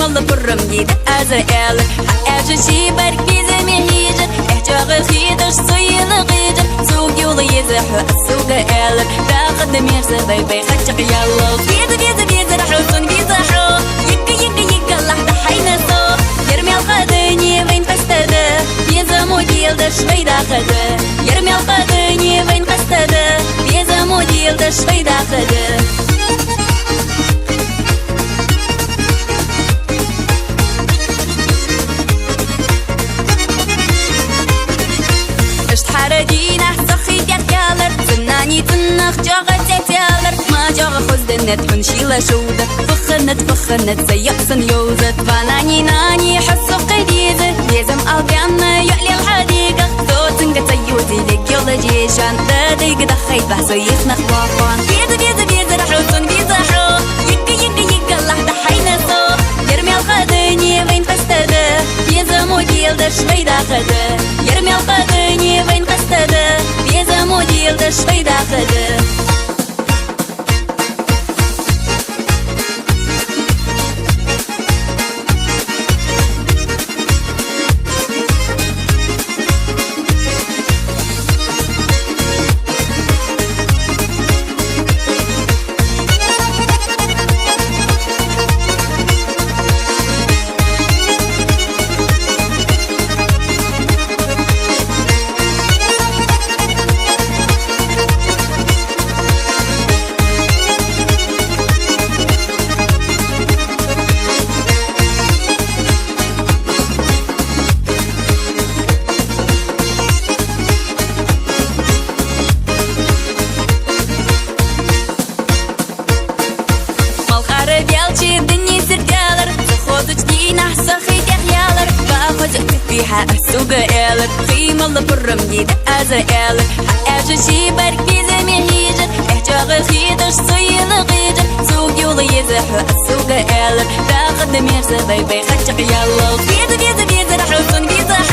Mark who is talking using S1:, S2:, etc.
S1: خيمة لبرم جيد أزرائيل حقاج شي بركيز مهيجر احجاغ خيدش صيل غيجر سوق يولي يزحو السوق قالب راقد ميرسا باي خجق يالو بيز رحوتون بيزحو يكا اللحظة حينسو يرمي القادني وين قستده بيزا موديل دش بيدا خده يرمي القادني وين قستده بيزا موديل دش بيدا خده حردينا سخيت يا كالر زناني تنخ جاغت يا تالر ما جاغ خزدنت منشيلة شودة فخنت سيقسن يوزت فاناني ناني حسو قديزة بيزم قلبينا يعلي الحديقة صوتنك تيوزي لك يولا جيشان داديق دخيت بحسو يخنخ وافان بيزا رحوتون بيزحو يكا اللحظة حينسو يرمي القادني وين قستده بيزا موديل دش بيدا خده يرمي القادني وين قستده بيزا موديل دش بيدا خده السوق قالب خيمة لبرم جيد أزرائيل حقاج شي بركيز مهيجر احجاغ خيدش صيل غيجر سوق يولي يزحو السوق قالب راقد ميرسا باي خجق يالو بيز رحوتون بيزحو